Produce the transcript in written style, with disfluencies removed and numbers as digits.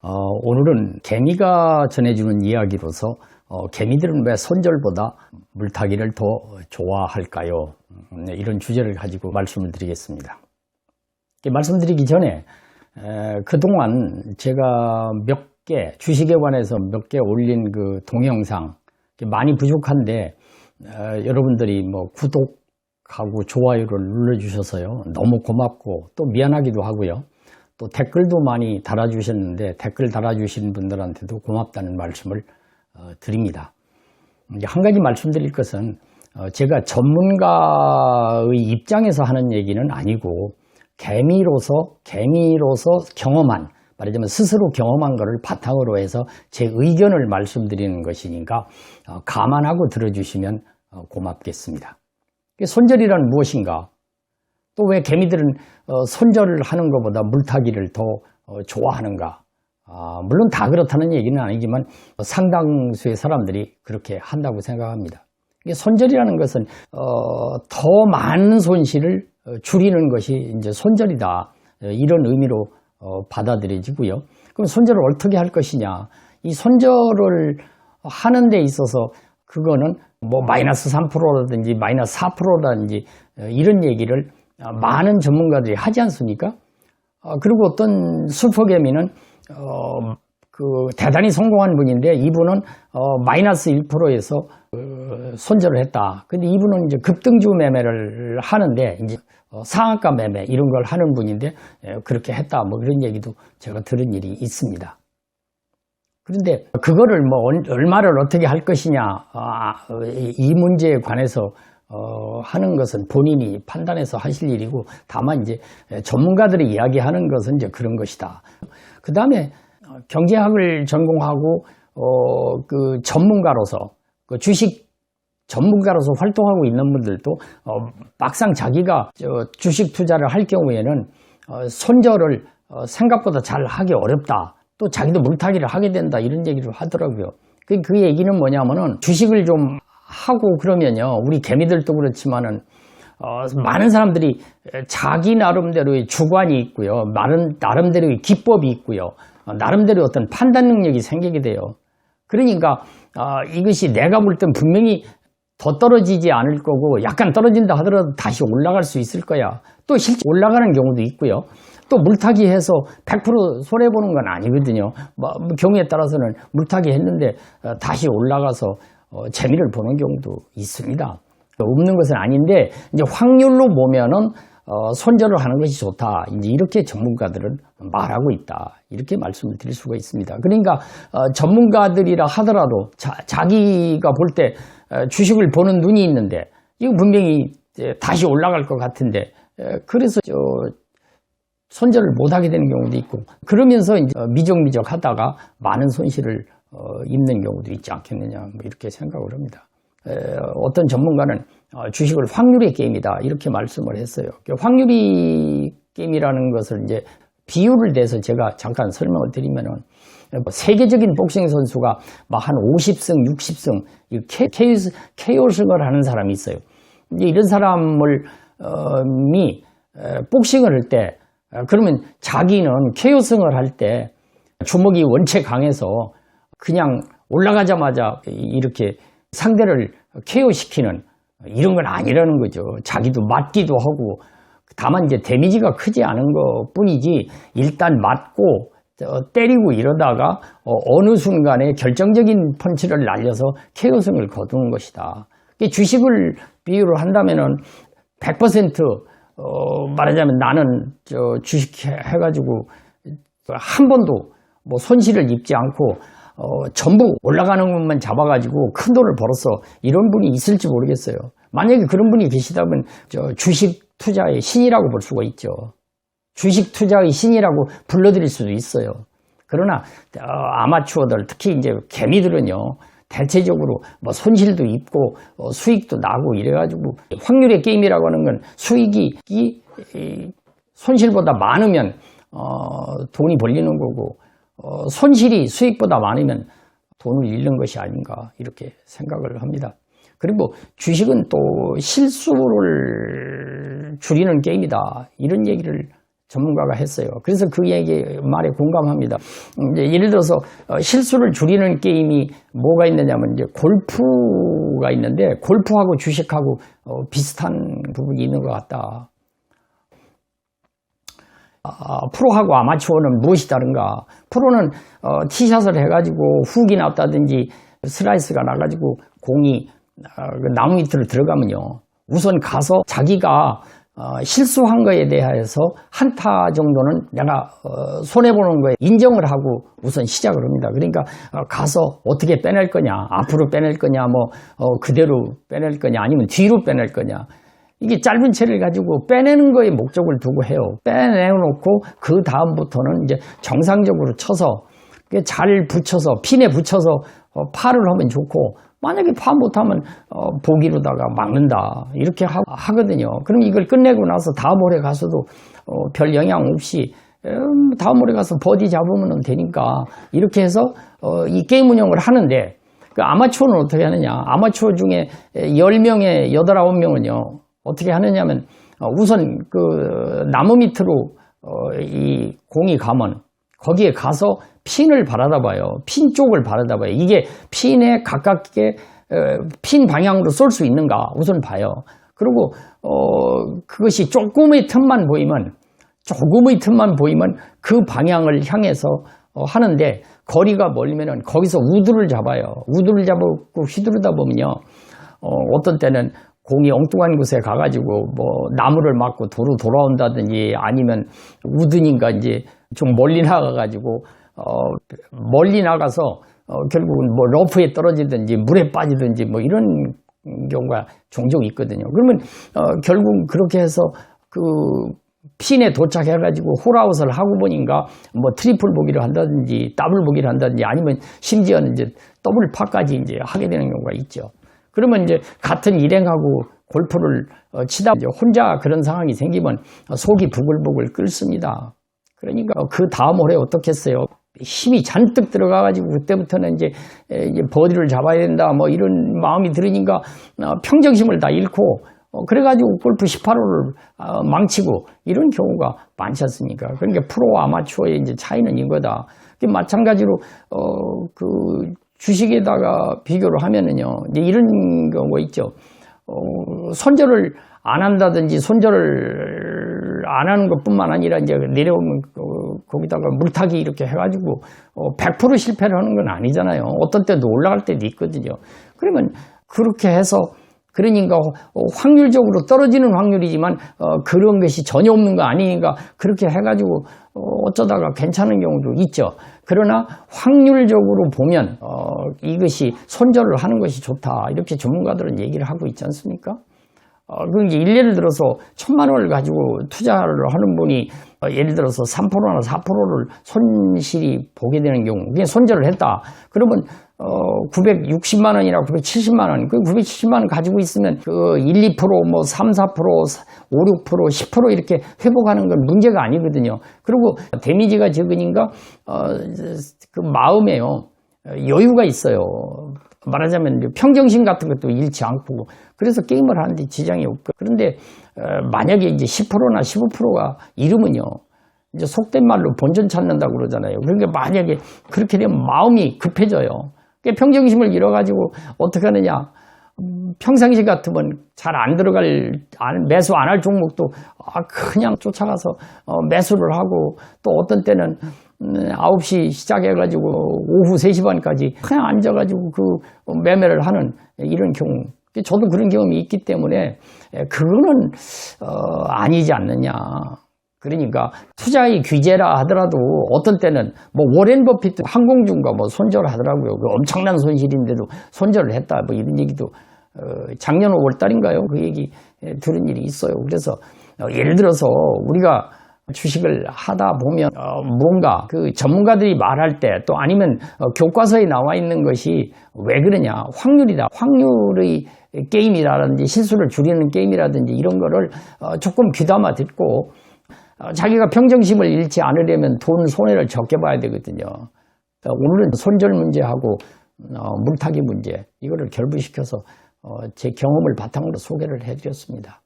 오늘은 개미가 전해주는 이야기로서 개미들은 왜 손절보다 물타기를 더 좋아할까요? 이런 주제를 가지고 말씀을 드리겠습니다. 말씀드리기 전에 그동안 제가 몇 개, 주식에 관해서 몇 개 올린 그 동영상 많이 부족한데 여러분들이 구독하고 좋아요를 눌러주셔서요. 너무 고맙고 또 미안하기도 하고요. 또 댓글도 많이 달아주셨는데 댓글 달아주신 분들한테도 고맙다는 말씀을 드립니다. 한 가지 말씀드릴 것은 제가 전문가의 입장에서 하는 얘기는 아니고 개미로서 경험한, 말하자면 스스로 경험한 것을 바탕으로 해서 제 의견을 말씀드리는 것이니까 감안하고 들어주시면 고맙겠습니다. 손절이란 무엇인가? 또 왜 개미들은 손절을 하는 것보다 물타기를 더 좋아하는가? 물론 다 그렇다는 얘기는 아니지만 상당수의 사람들이 그렇게 한다고 생각합니다. 손절이라는 것은 더 많은 손실을 줄이는 것이 이제 손절이다. 이런 의미로 받아들여지고요. 그럼 손절을 어떻게 할 것이냐? 이 손절을 하는 데 있어서 그거는 마이너스 3%라든지 마이너스 4%라든지 이런 얘기를 많은 전문가들이 하지 않습니까? 그리고 어떤 슈퍼개미는 대단히 성공한 분인데 이분은 마이너스 1%에서 손절을 했다. 근데 이분은 이제 급등주 매매를 하는데 이제 상한가 매매 이런 걸 하는 분인데 그렇게 했다. 이런 얘기도 제가 들은 일이 있습니다. 그런데 그거를 얼마를 어떻게 할 것이냐, 이 문제에 관해서 하는 것은 본인이 판단해서 하실 일이고, 다만 이제 전문가들이 이야기하는 것은 이제 그런 것이다. 그 다음에 경제학을 전공하고 그 전문가로서 주식 전문가로서 활동하고 있는 분들도 막상 자기가 주식 투자를 할 경우에는 손절을 생각보다 잘 하기 어렵다. 또 자기도 물타기를 하게 된다. 이런 얘기를 하더라고요. 그 얘기는 뭐냐면은 주식을 좀 하고 그러면요. 우리 개미들도 그렇지만은 많은 사람들이 자기 나름대로의 주관이 있고요. 나름대로의 기법이 있고요. 나름대로 어떤 판단 능력이 생기게 돼요. 그러니까 이것이 내가 볼 땐 분명히 더 떨어지지 않을 거고 약간 떨어진다 하더라도 다시 올라갈 수 있을 거야. 또 실제 올라가는 경우도 있고요. 또 물타기 해서 100% 손해보는 건 아니거든요. 경우에 따라서는 물타기 했는데 다시 올라가서 재미를 보는 경우도 있습니다. 없는 것은 아닌데 이제 확률로 보면은 손절을 하는 것이 좋다. 이제 이렇게 전문가들은 말하고 있다. 이렇게 말씀을 드릴 수가 있습니다. 그러니까 전문가들이라 하더라도 자기가 볼 때 주식을 보는 눈이 있는데 이거 분명히 다시 올라갈 것 같은데 그래서 손절을 못하게 되는 경우도 있고 그러면서 이제 미적미적 하다가 많은 손실을 입는 경우도 있지 않겠느냐 이렇게 생각을 합니다. 어떤 전문가는 주식을 확률의 게임이다 이렇게 말씀을 했어요. 확률의 게임이라는 것을 이제 비유를 대서 제가 잠깐 설명을 드리면은 세계적인 복싱 선수가 한 50승, 60승 KO승을 하는 사람이 있어요. 이제 이런 사람을 복싱을 할 때 그러면 자기는 KO승을 할 때 주먹이 원체 강해서 그냥 올라가자마자 이렇게 상대를 KO시키는 이런 건 아니라는 거죠. 자기도 맞기도 하고 다만 이제 데미지가 크지 않은 것 뿐이지 일단 맞고 때리고 이러다가 어느 순간에 결정적인 펀치를 날려서 KO승을 거두는 것이다. 주식을 비유를 한다면은 100% 말하자면 나는 주식 해가지고 한 번도 손실을 입지 않고 전부 올라가는 것만 잡아가지고 큰 돈을 벌었어. 이런 분이 있을지 모르겠어요. 만약에 그런 분이 계시다면 주식 투자의 신이라고 볼 수가 있죠. 주식 투자의 신이라고 불러드릴 수도 있어요. 그러나 아마추어들 특히 이제 개미들은요. 대체적으로 손실도 입고 수익도 나고 이래가지고 확률의 게임이라고 하는 건 수익이 손실보다 많으면 돈이 벌리는 거고 손실이 수익보다 많으면 돈을 잃는 것이 아닌가 이렇게 생각을 합니다. 그리고 주식은 또 실수를 줄이는 게임이다 이런 얘기를 전문가가 했어요. 그래서 그 얘기 말에 공감합니다. 이제 예를 들어서 실수를 줄이는 게임이 뭐가 있느냐면 이제 골프가 있는데 골프하고 주식하고 비슷한 부분이 있는 것 같다. 프로하고 아마추어는 무엇이 다른가? 프로는 티샷을 해가지고 훅이 났다든지 슬라이스가 나가지고 공이 나무 밑으로 들어가면요. 우선 가서 자기가 실수한 거에 대해서 한타 정도는 내가 손해보는 거에 인정을 하고 우선 시작을 합니다. 그러니까 가서 어떻게 빼낼 거냐, 앞으로 빼낼 거냐, 그대로 빼낼 거냐, 아니면 뒤로 빼낼 거냐. 이게 짧은 채를 가지고 빼내는 거에 목적을 두고 해요. 빼내놓고 그 다음부터는 이제 정상적으로 쳐서 잘 붙여서 핀에 붙여서 파를 하면 좋고, 만약에 파 못하면 보기로다가 막는다 이렇게 하거든요. 그럼 이걸 끝내고 나서 다음 홀에 가서도 별 영향 없이 다음 홀에 가서 버디 잡으면 되니까 이렇게 해서 이 게임 운영을 하는데, 그 아마추어는 어떻게 하느냐? 아마추어 중에 10명에 8, 9명은요 어떻게 하느냐면 우선 그 나무 밑으로 이 공이 가면 거기에 가서 핀을 바라다 봐요. 핀 쪽을 바라다 봐요. 이게 핀에 가깝게 핀 방향으로 쏠 수 있는가 우선 봐요. 그리고 그것이 조금의 틈만 보이면 그 방향을 향해서 하는데, 거리가 멀면은 거기서 우드를 잡아요. 우드를 잡고 휘두르다 보면요 어떤 때는 공이 엉뚱한 곳에 가가지고 나무를 맞고 도로 돌아온다든지, 아니면 우드니까 이제 좀 멀리 나가가지고 멀리 나가서 결국은 러프에 떨어지든지 물에 빠지든지 이런 경우가 종종 있거든요. 그러면 결국 그렇게 해서 그 핀에 도착해가지고 홀아웃을 하고 보니까 트리플 보기를 한다든지 더블 보기를 한다든지, 아니면 심지어는 이제 더블 파까지 이제 하게 되는 경우가 있죠. 그러면 이제 같은 일행하고 골프를 치다 이제 혼자 그런 상황이 생기면 속이 부글부글 끓습니다. 그러니까 그 다음 홀에 어떻겠어요? 힘이 잔뜩 들어가가지고 그때부터는 이제 버디를 잡아야 된다 이런 마음이 들으니까 평정심을 다 잃고 그래가지고 골프 18홀을 망치고 이런 경우가 많지 않습니까? 그러니까 프로와 아마추어의 이제 차이는 이거다. 마찬가지로 그 주식에다가 비교를 하면은요 이제 이런 경우가 있죠. 손절을 안 한다든지 손절을 안 하는 것뿐만 아니라 이제 내려오면 거기다가 물타기 이렇게 해가지고 100% 실패를 하는 건 아니잖아요. 어떤 때도 올라갈 때도 있거든요. 그러면 그렇게 해서 그러니까 확률적으로 떨어지는 확률이지만 그런 것이 전혀 없는 거 아니니까 그렇게 해가지고 어쩌다가 괜찮은 경우도 있죠. 그러나 확률적으로 보면 이것이 손절을 하는 것이 좋다 이렇게 전문가들은 얘기를 하고 있지 않습니까? 그러니까 일례를 들어서 1,000만 원을 가지고 투자를 하는 분이 예를 들어서 3%나 4%를 손실이 보게 되는 경우, 그게 손절을 했다. 그러면 960만 원이나 970만 원, 그 970만 원 가지고 있으면 그 1, 2%, 3, 4%, 5, 6%, 10% 이렇게 회복하는 건 문제가 아니거든요. 그리고 데미지가 적으니까 그 마음에요 여유가 있어요. 말하자면 평정심 같은 것도 잃지 않고, 그래서 게임을 하는데 지장이 없고. 그런데 만약에 이제 10%나 15%가 이르면요 이제 속된 말로 본전 찾는다고 그러잖아요. 그러니까 만약에 그렇게 되면 마음이 급해져요. 평정심을 잃어가지고 어떻게 하느냐, 평상시 같으면 잘 안 들어갈, 매수 안 할 종목도 그냥 쫓아가서 매수를 하고, 또 어떤 때는 9시 시작해가지고 오후 3시 반까지 그냥 앉아가지고 그 매매를 하는 이런 경우, 저도 그런 경험이 있기 때문에 그거는 아니지 않느냐. 그러니까 투자의 규제라 하더라도 어떤 때는 워렌 버핏도 항공주인가 손절을 하더라고요. 그 엄청난 손실인데도 손절을 했다 이런 얘기도 작년 5월 달인가요? 그 얘기 들은 일이 있어요. 그래서 예를 들어서 우리가 주식을 하다 보면 뭔가 그 전문가들이 말할 때, 또 아니면 교과서에 나와 있는 것이 왜 그러냐, 확률이다, 확률의 게임이라든지 실수를 줄이는 게임이라든지 이런 거를 조금 귀담아 듣고 자기가 평정심을 잃지 않으려면 돈 손해를 적게 봐야 되거든요. 오늘은 손절 문제하고 물타기 문제, 이거를 결부시켜서 제 경험을 바탕으로 소개를 해드렸습니다.